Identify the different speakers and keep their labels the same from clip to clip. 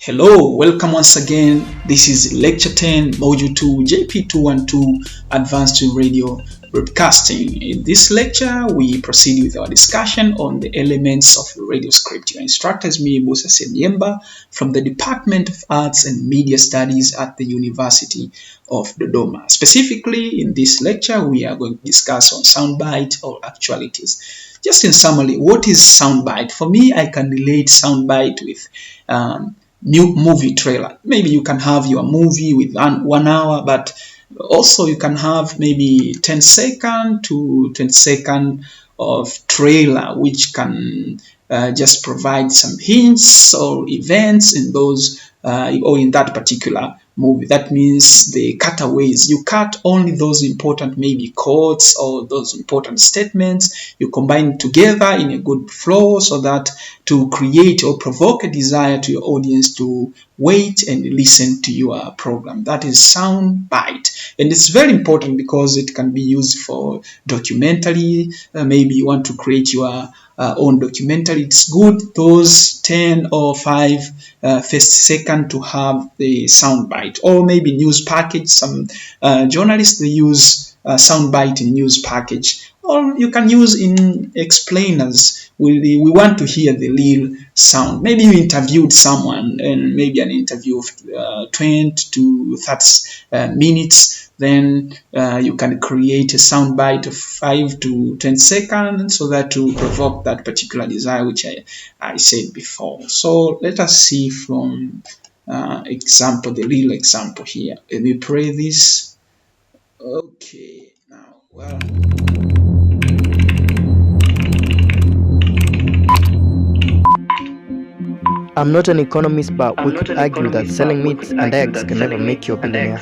Speaker 1: Hello, welcome once again. This is Lecture 10, Module 2, JP212, Advanced Radio Broadcasting. In this lecture, we proceed with our discussion on the elements of radio script. Your instructor is me, Musa Senyemba, from the Department of Arts and Media Studies at the University of Dodoma. Specifically, in this lecture, we are going to discuss on soundbite or actualities. Just in summary, what is soundbite? For me, I can relate soundbite with new movie trailer. Maybe you can have your movie with 1 hour, but also you can have maybe 10-second to 20-second of trailer, which can just provide some hints or events in those or in that particular movie. That means the cutaways. You cut only those important maybe quotes or those important statements. You combine together in a good flow so that to create or provoke a desire to your audience to wait and listen to your program. That is sound bite. And it's very important because it can be used for documentary. Maybe you want to create your own documentary. It's good those 10 or 5 first second to have the sound bite, or maybe news package. Some journalists, they use sound bite in news package, or you can use in explainers. We want to hear the real sound. Maybe you interviewed someone and maybe an interview of 20 to 30 minutes. Then you can create a sound bite of 5 to 10 seconds so that to provoke that particular desire, which I said before. So let us see from example, the real example here. Let me play this. Okay, now, well.
Speaker 2: I'm not an economist, but we could argue that selling meat and eggs can never make you a billionaire.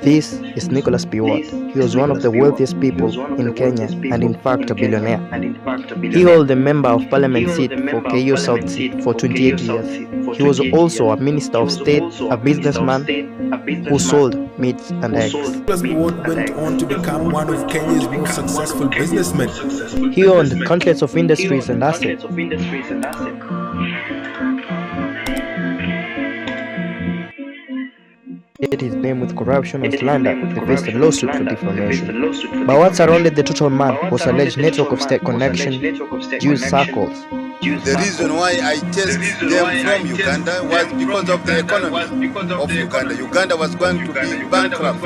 Speaker 2: This is Nicholas Biwott. He was one of the wealthiest people in Kenya and in fact a billionaire. He held the Member of Parliament seat for Keio South seat for 28 years. He was also a Minister of State, a businessman who sold meat and eggs.
Speaker 3: Nicholas Biwott went on to become one of Kenya's most successful businessmen.
Speaker 2: He owned countless of industries and assets. His name with corruption and slander. They faced a lawsuit for defamation. But what surrounded the total man was alleged network of state connection, Jews circles.
Speaker 4: The reason why I chased them from Uganda was because of the economy of Uganda. Uganda was going to be bankrupt.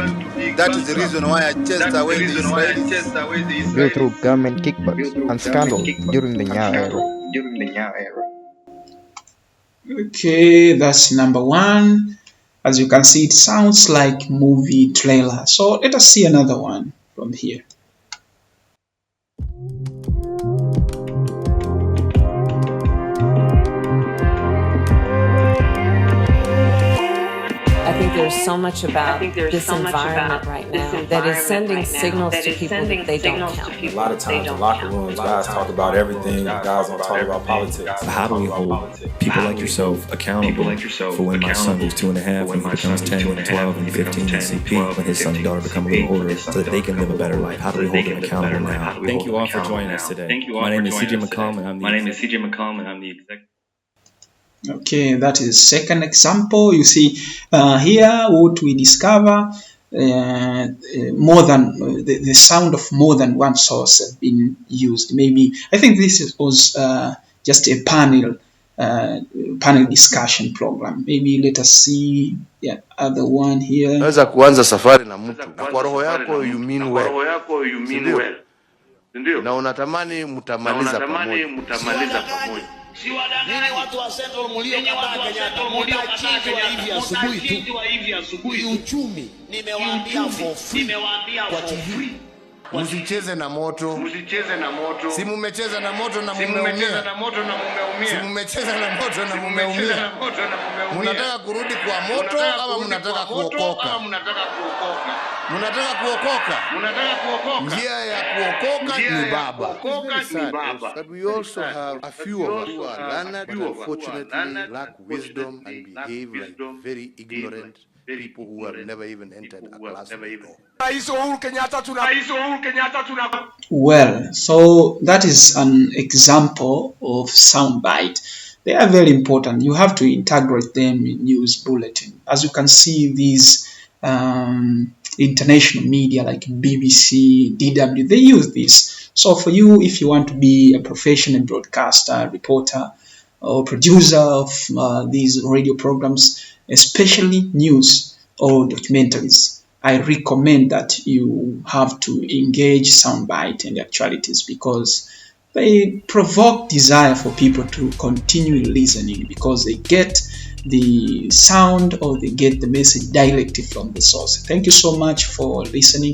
Speaker 4: That is the reason why I chased away the Israelis.
Speaker 2: Built through government kickbacks and scandals during the Nyayo era.
Speaker 1: Okay, that's number 1. As you can see, it sounds like movie trailer. So let us see another one from here.
Speaker 5: I think there's so much about this environment right now that is sending signals to people that they don't count.
Speaker 6: A lot of times in locker rooms, guys talk about everything, guys don't talk about politics.
Speaker 7: How do we hold people like yourself accountable for when my son is 2.5 and he becomes 10 and 12 and 15 and CP, when his son and daughter become a little older, so that they can live a better life? How do we hold them accountable now?
Speaker 8: Thank you all for joining us today. My name is CJ McCollum and I'm the executive.
Speaker 1: Okay, that is second example. You see here what we discover, more than the sound of more than one source has been used. Maybe I think this was just a panel discussion program. Maybe let us see the other one here.
Speaker 4: Unaweza kuanza safari na mtu na kwa roho yako you mean well. Ndio. Na unatamani mtamaliza pamoja.
Speaker 9: Nini watu wa Central mliokataa Kenyatta mtachinjwa hivi asubuhi tu. Uchumi nimewaambia for free kwa TV.
Speaker 4: Msicheze na moto. Si mmecheza na moto na mumeumia. Si mmecheza na moto na mumeumia. Mnataka kurudi kwa moto ama mnataka kuokoka? Mnataka kuokoka? Njia ya kuokoka ni Baba.
Speaker 10: But we also have a few of us who are learned, but unfortunately lack wisdom and behave like very ignorant people who have never even entered a classroom before.
Speaker 1: Well, so that is an example of soundbite. They are very important. You have to integrate them in news bulletin. As you can see, these international media like BBC, DW, they use this. So for you, if you want to be a professional broadcaster, reporter, or producer of these radio programs, especially news or documentaries, I recommend that you have to engage soundbite and actualities because they provoke desire for people to continue listening because they get the sound or they get the message directly from the source. Thank you so much for listening.